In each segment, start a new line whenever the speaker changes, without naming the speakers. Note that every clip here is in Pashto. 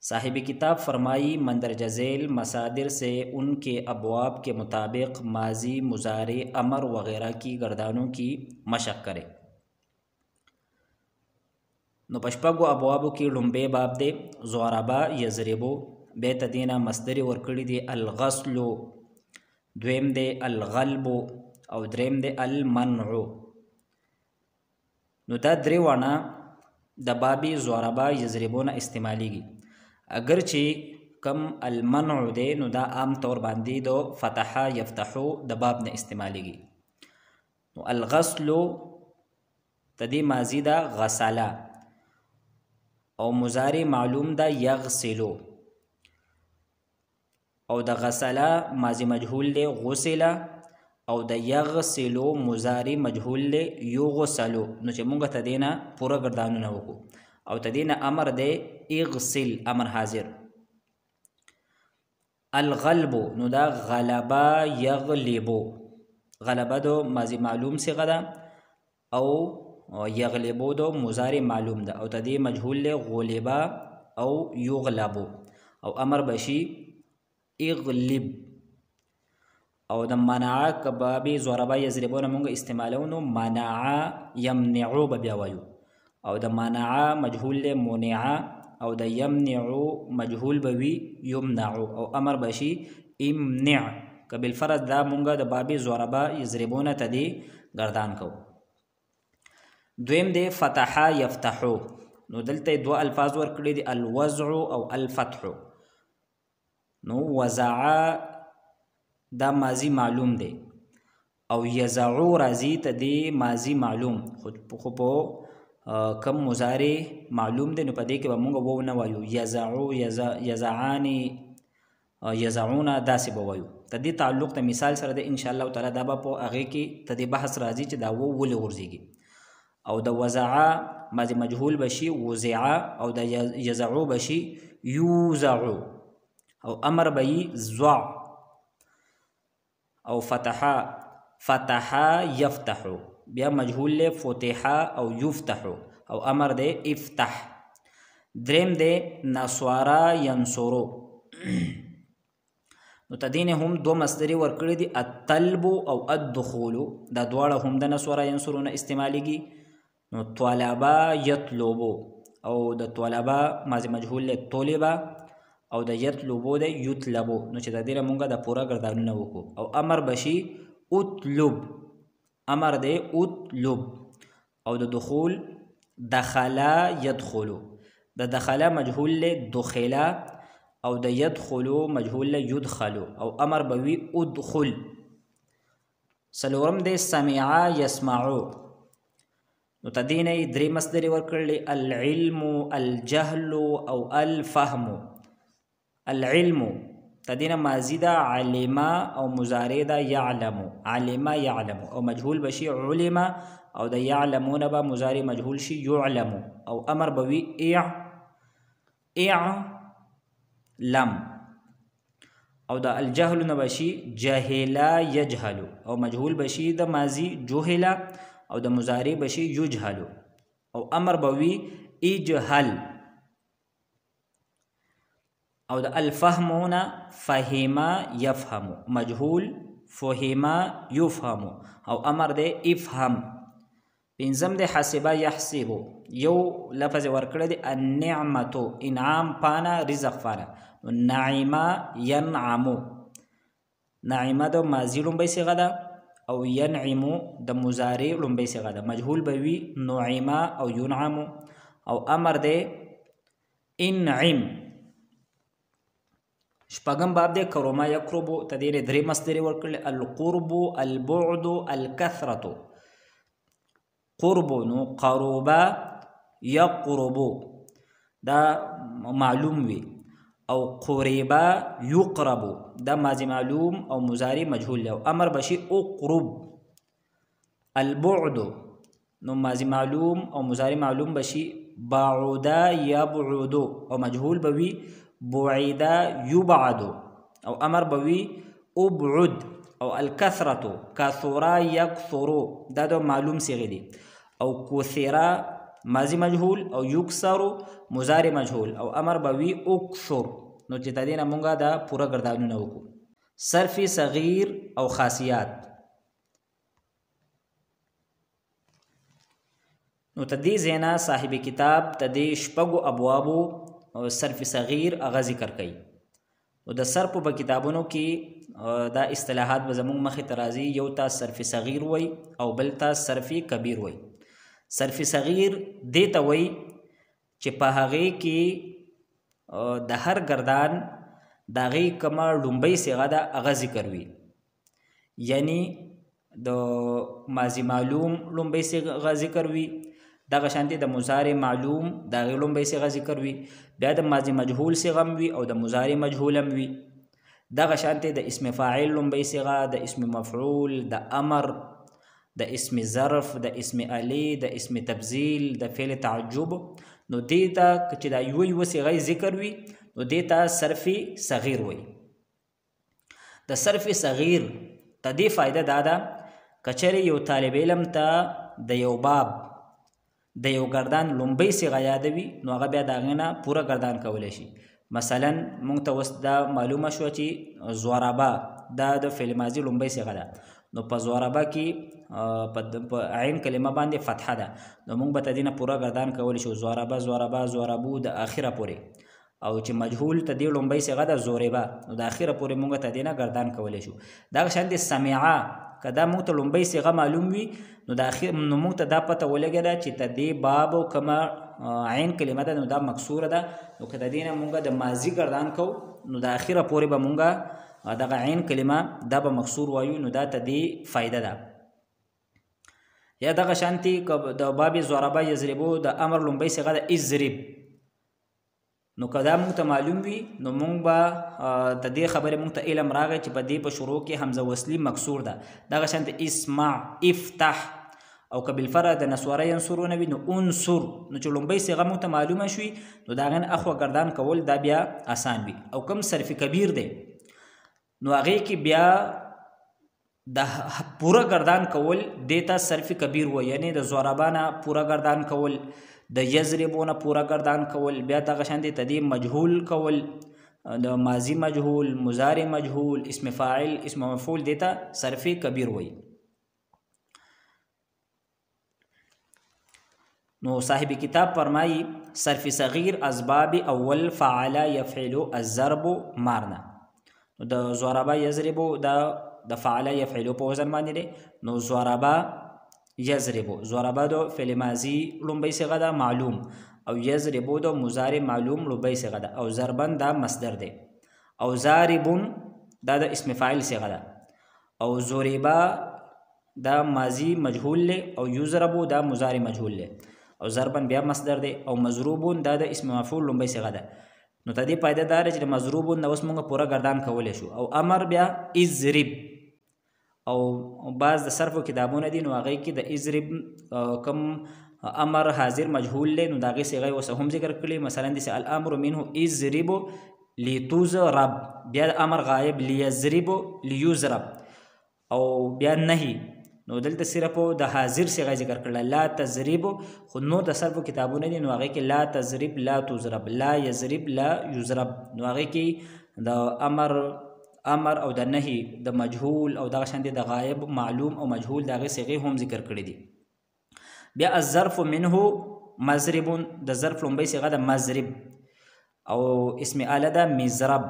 साहिब किताब फरमाई मंदरजा झैल मसादिर से उनके अबवाब के मुताबिक माजी, मुजारे, अमर वगैरह की गर्दानों की मशक करे। नो पशपगो अबवाबो की लुम्बे बाब दे ज़ोराबा यज़रिबो बे तदीना मस्दरी वर्कड़ी दे अलगस्लो, द्वेम दे अलगल्बो और द्रेम दे अलमन्उ। नो दा द्रे वाना द बाबी ज़ोराबा यज़रिबोना इस्तेमालीगी। अगरचे कम अलमन्उ दे नो दा आम तौर बांदी दो फतहा यफ्तहु द बाब ने इस्तेमालीगी। नो अलगस्लो तदी माजी दा गसला और मुजारी मालूम दा यगसिलो और द गसला माजी मजहूल दे गुसिला और द यगसिलो मुजारी मजहूल दे युगसलो। नो चे मुंगा तदेना पूरा गर्दानु न वको और तदेना अमर दे इगसिल अमर हाजिर। अलगल्बो नो दा गलबा यगलिबो, गलबा दो माजी मालूम से गदा और यगलिबो दो मुजारी मालूम दा और तदे मजहूल ले गुलिबा और युगलबो और अमर बशी इगलिब। और द मनाआ कबाबी ज़ोराबा यज़रिबो नमुंगा इस्तेमालो नो मनाआ यमनिउ बब्यावायु और द मनाआ मजहूल ले मुनिआ और द यमनिउ मजहूल बवी युमनाउ और अमर बशी इमनिअ कबिल फरद दा मुंगा द बाबी ज़ोराबा यज़रिबो न तदी गर्दान को। द्वेम दे फतहा यफ्तहु। नो दलते दो अल्फाज वर्कड़ी दे अलवज़उ और अलफतहु। नो वज़आ दा माजी मालूम दे और यज़उ राजी तदी माजी मालूम खुपो कम मुजारे मालूम दे नो पदे के बमुंगा वो न वायु यज़उ यज़आनी यज़उना दासी बवायु तदी ताल्लुक त मिसाल सर दे इंशाअल्लाह ताला दाबा पो आगे की तदी बहस राजी च दा वो वले गुर्जीगी। और द वज़आ माजी मजहूल बशी वज़आ और द यज़उ बशी यूज़उ और अमर बई ज़्वा और फतहा फतहा यफ्तहु बिया मजहूल ले फुतिहा और युफ्तहु और अमर दे इफ्तह। द्रेम दे नस्वारा यंसुरो। नो तदीने हम दो मस्दरी वर्कड़ी दी अतल्बु और अद्दुखुलु दा द्वाड़ा हम द नस्वारा यंसुरो न इस्तेमालीगी। नो त्वलबा यतलुबु और द त्वलबा माजी मजहूल ले तोलिबा और द यतलुबु दे युतलबु। नो चे तदीरा मुंगा द पूरा गर्दानु न वको और अमर बशी उतलुब, अमर दे उतलुब और द दुखूल दखला यदखुलु, द दखला मजहूल ले दुखिला और द यदखुलु मजहूल ले युदखलु और अमर बवी उदखुल। सलोरम दे समिआ यस्माउ। नो तदीने द्री मस्दरी वर्कड़ी अलइल्मु अलजहलु और अलफहमु। अलइल्मु तदीना माजीदा आलिमा और मुजारेदा यालमु, आलिमा यालमु और मजहूल बशी उलिमा और द यालमु नबा मुजारी मजहूल शी युलमु और अमर बवी लम और द अलजहलु नबशी जहिला यजहलु और मजहूल बशी द माजी जुहिला और द मुजारी बशी युजहलु और अमर बवी इजहल। और द अलफहमुना फ़हिमा यफ़हमु, मजहूल फ़हिमा युफ़हमु और अमर दे इफ़हम। पिंजम दे हसिबा यहसिबु यो लफज वर्कड़े दे अन्निअमतु इनाम पाना रिज़क़ पाना। नाइमा यनअमु, नाइमा दो माजी लुम्बई से गदा और यनइमु द मुजारी लुम्बई से गदा मजहूल बवी नुइमा और युनअमु और अमर दे इनइम। शपगम बाब दे करोमा यक्रुबु तदीरे द्रे मस्दरी वर्कले अलकुर्बु अलबुअदु अलकथरतु। कुर्बु नो करुबा यकुरुबु दा मालूम वी और कुरिबा युकरबु दा माजी मालूम और मुजारी मजहूल ले अमर बशी उक़रुब। अलबुअदु नो माजी मालूम और मुजारी मालूम बशी बाउदा यबउदु और मजहूल बवी बुईदा युबादु और अमर बवी उबउद और अलकथरतु कथुरा यकथुरु दा दो मालूम से गदी और कुथिरा ماضی مجهول او یکسرو مضارع مجهول او امر به وی اکثر. نو چې تدې نه مونږه دا پوره ګردانونه وکړو. صرف صغیر او خاصیات. نو تدې زینا صاحب کتاب تدې شپږو ابوابو صرف صغیر هغه ذکر کوي. نو د صرف په کتابونو کې دا اصطلاحات به زموږ مخې ته راځي. یو ته صرف صغیر وای او بل ته صرف کبیر وای. صرف صغیر دې ته وای چې په هغې کې د هر ګردان د هغې کومه لومبۍ صیغه ده هغه ذکر وي. یعنی د ماضي معلوم لومبۍ صیغه ذکر وي، دغه شانتې د مضارع معلوم د هغې لومبۍ صیغه ذکر وي، بیا د ماضي مجهول صیغه هم وي او د مضارع مجهول هم وي. دغه شانتې د اسم فاعل لومبۍ صیغه، د اسم مفعول، د امر، د اسم ظرف، د اسم علی، د اسم تبذیل، د فعل تعجب. نو دې ته چې دا یوه صیغه ذکر وي نو دې ته صرف صغیر وایي. د صرف صغیر ته دې فایده دا ده که چېرې یو طالب علم ته د یو باب د یو ګردان لومبۍ صیغه یاده وي نو هغه بیا د هغې نه پوره ګردان کولی شي. مثلا مونږ ته اوس دا معلومه شوه چې ضربه دا د فعل ماضي لومبۍ صیغه ده. نو په ضربه کې په عین کلمه باندې فتحه ده نو مونږ به تدې نه پوره ګردان کولی شو. ضربه، ضربه، ضربو د اخره پورې. او چې مجهول تدې لومبۍ صیغه ده ضربه نو د اخره پورې مونږ تدې نه ګردان کولی شو. دغه شان د سمعه که دا مونږ ته لومبۍ صیغه معلوم وي نو مونږ ته دا پته ولګېده چې تدې باب کومه عین کلمه ده نو دا مکسوره ده. نو که تدې نه مونږ د ماضي ګردان کوو نو د اخره پورې به مونږ دغه عین کلمه دا به مکسور وایو. نو دا تدې فایده ده. یا دغه شانتې که د باب ضربه یضربو د امر لومبۍ صیغه ده اضرب نو که دا مونږ ته معلوم وي نو مونږ به د دې خبرې مونږ ته علم راغی چې په دې په شروع کې حمزه وصلي مکسور ده. دغه شانتې اسمع، افتح. او که بالفرع د نسواره ینصرونه وي نو انصر. نو چې لومبۍ صیغه مونږ ته معلومه شوي نو د هغې نه اخوا ګردان کول دا بیا آسان وي. او کوم صرف کبیر دی نو هغې کې بیا د پوره ګردان کول دې ته صرف کبیر وایي. یعنې د ضربه نه پوره ګردان کول، د یضربو نه پوره ګردان کول، بیا دغه شانتې تدې مجهول کول، د ماضي مجهول، مضارع مجهول، اسم فاعل، اسم مفعول دې ته صرف کبیر وایي. نو صاحب کتاب فرمایي صرف صغیر اسباب اول فعل یفعل الضرب مارنا. نو د ضربه یضربو دا د فعل یفعلو په وزن باندې دی. نو ضربه یضربو، ضربه د فعل ماضي لومبۍ صیغه ده معلوم، او یضربو د مضارع معلوم لومبۍ صیغه ده، او ضربن دا مصدر دی، او ضاربون دا د اسم فاعل صیغه ده، او ضربه دا ماضي مجهول دی، او یضربو دا مضارع مجهول دی، او ضربن بیا مصدر دی، او مضروبون دا د اسم مفعول لومبۍ صیغه ده. نو ته دې پایده دا دی چې د مضروبون نه اوس مونږ پوره ګردان کولی شو. او امر بیا اضرب، او بعض د صرفو کتابونه دي نو هغې کې د اضرب کم امر حاضر مجهول دی نو د هغې صیغه یې اوس هم ذکر کړي. مثلا داسې الامر منه اضرب لتضرب، بیا د امر غایب لیضرب لیضرب، او بیا نهي نو دلته صرف د حاضر صیغه ذکر کړله لا تضرب. خو نور د صرفو کتابونه دي نو هغې کې لا تضرب لا تضرب، لا یضرب لا یضرب، نو هغې کې د امر او د نهي د مجهول او دغه شانتې د غایب معلوم او مجهول د هغې صیغې هم ذکر کړي دي. بیا الظرف منه مضرب، د ظرف لومبۍ صیغه ده مضرب، او اسم آله ده مضرب،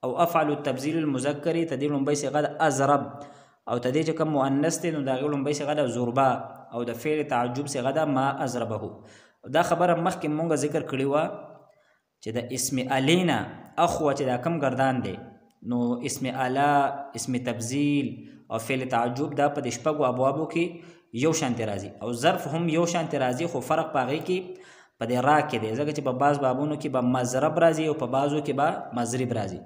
او افعل التبذیل المذکري تدې لومبۍ صیغه ده اضرب، او تدې چې کوم مؤنث دی نو د هغې لومبۍ صیغه ده ضربه، او د فعل تعجب صیغه ده ما اضربه. دا خبره مخکې مونږ ذکر کړې وه چې د اسم الې نه اخوا چې دا کم ګردان دی نو اسم آله، اسم تبذیل او فعل تعجب دا په د شپږو ابوابو کې یو شانتې راځي، او ظرف هم یو شانتې راځي، خو فرق په هغې کې په د را کې دی، ځکه چې په بعض بابونو کې به مضرب راځي او په بعضو کې به مضرب راځي.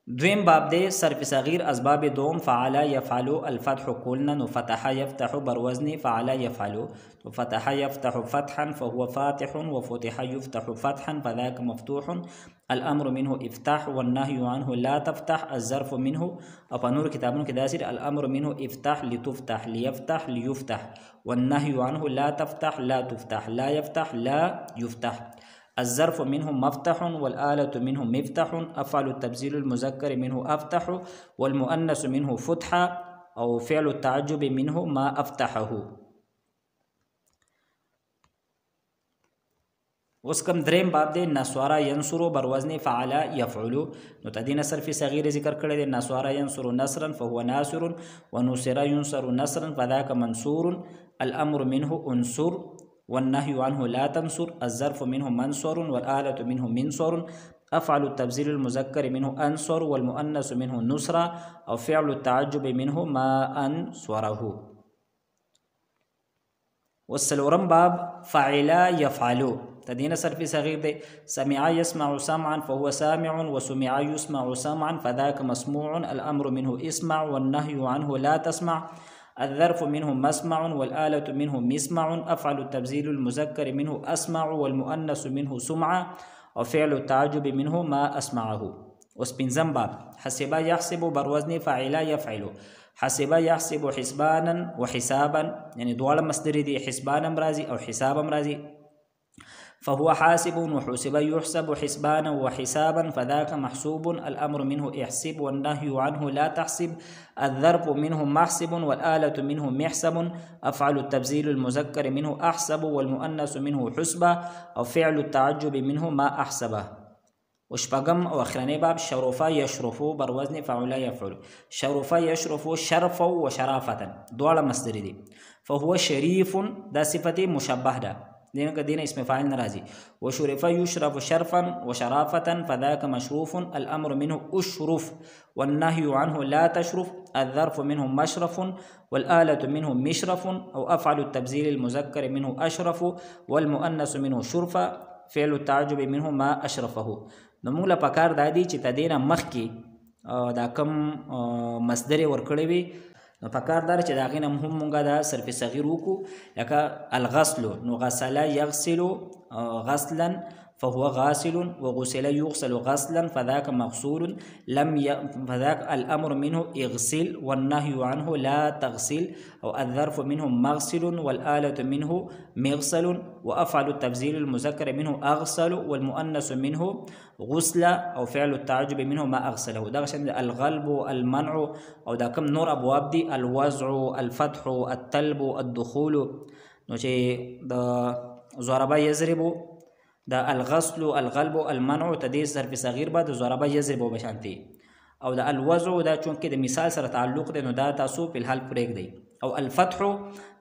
دویم باب دی صرف صغیر اسباب دوم فعل يفعل الفتح قلنا فتح يفتح بروزن فعل يفعل فتح يفتح فتحا فهو فاتح وفتح يفتح فتحا فذاك مفتوح الامر منه افتح والنهي عنه لا تفتح الظرف منه او نور كتابون كداسر الامر منه افتح لتفتح ليفتح ليفتح والنهي عنه لا تفتح لا تفتح لا يفتح لا يفتح الظرف منه مفتح والآلة منه مفتح أفعل التبذير المذكر منه أفتح والمؤنث منه فتح أو فعل التعجب منه ما أفتحه. وسكم دریم باب دے نسوارا ينصر بروزن فعل يفعل نو تدین صرف صغیر ذکر کړی دی نسوارا ينصر نصرا فهو ناصر ونصر ينصر نصرا فذاك منصور الأمر منه انصر والنهي عنه لا تنصر الظرف منه منصور والآلة منه منصور أفعل التبذير المذكر منه أنصر والمؤنث منه نصرا أو فعل التعجب منه ما أنصره. والسلورم باب فعل يفعل تدين صرف صغير دي سمع يسمع سمعا فهو سامع وسمع يسمع سمعا فذاك مسموع الأمر منه اسمع والنهي عنه لا تسمع الظرف منه مسمع والآلة منه مسمع أفعل التبذير المذكر منه أسمع والمؤنث منه سمع وفعل التعجب منه ما أسمعه. وسبنزم باب حسب يحسب بروزن فعل يفعل حسب يحسب حسبانا وحسابا يعني دوال مصدر دي حسبانا مرازي أو حسابا مرازي فهو حاسب وحسب يحسب حسبانا وحسابا فذاك محسوب الأمر منه احسب والنهي عنه لا تحسب الظرف منه محسب والآلة منه محسب أفعل التبذير المذكر منه أحسب والمؤنث منه حسبة أو فعل التعجب منه ما أحسبه. وشبقم أو أخراني باب شرفا يشرفو بروزن فعل يفعل شرفا يشرفو شرفا وشرافة دوال مصدر دي فهو شريف دا صفة مشبه ده دين اسم فاعل نرازي وشرف يشرف شرفا وشرافة فذاك مشروف الأمر منه أشرف والنهي عنه لا تشرف الظرف منه مشرف والآلة منه مشرف أو أفعل التبذير المذكر منه أشرف والمؤنث منه شرفا فعل التعجب منه ما أشرفه. نموږ له پکار دا دی چې تدینه مخکې دا کم مصدر ورکړی وي نو پکار دار چې دا غینه هم مونږه دا صرف صغیر وکړو لکه الغسل نو غسل یغسل غسلا فهو غاسل وغسل يغسل غسلا فذاك مغسول فذاك الأمر منه اغسل والنهي عنه لا تغسل أو الظرف منه مغسل والآلة منه مغسل وأفعل التبذير المذكر منه أغسل والمؤنث منه غسل أو فعل التعجب منه ما أغسله. ده عشان الغلب المنع أو ده كم نور أبواب دي الوزع الفتح التلب الدخول نو چې د ضربه يضرب دا الغسل الغلب المنع تدې صرف صغیر بعد ضربه يضرب بشانتي او دا الوزع دا چونکه د مثال سره تعلق دی نو دا تاسو په الحال پرېږدئ او الفتح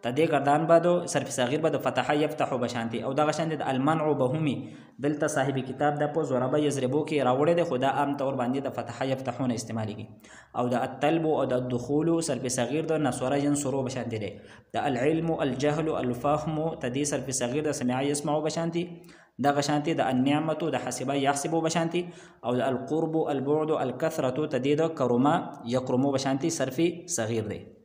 تدې گردان بعد صرف صغیر بعد فتح يفتح بشانتي او دا غشان د المنع بهمي دلته صاحب کتاب د په ضربه يضربو کې راوړی دی خدا عام طور باندې د فتح يفتحونه استعماليږي او دا التلب او د الدخول صرف صغیر د نصر ينصرو بشانتي دی دا العلم الجهل الفهم تدې صرف صغیر د سمع يسمع بشانتي دا غشانتي دا النعمة دا حسبا يحسبو بشانتي او دا القرب البعد الكثرة تديد كرما يقرمو بشانتي صرفي صغير دي.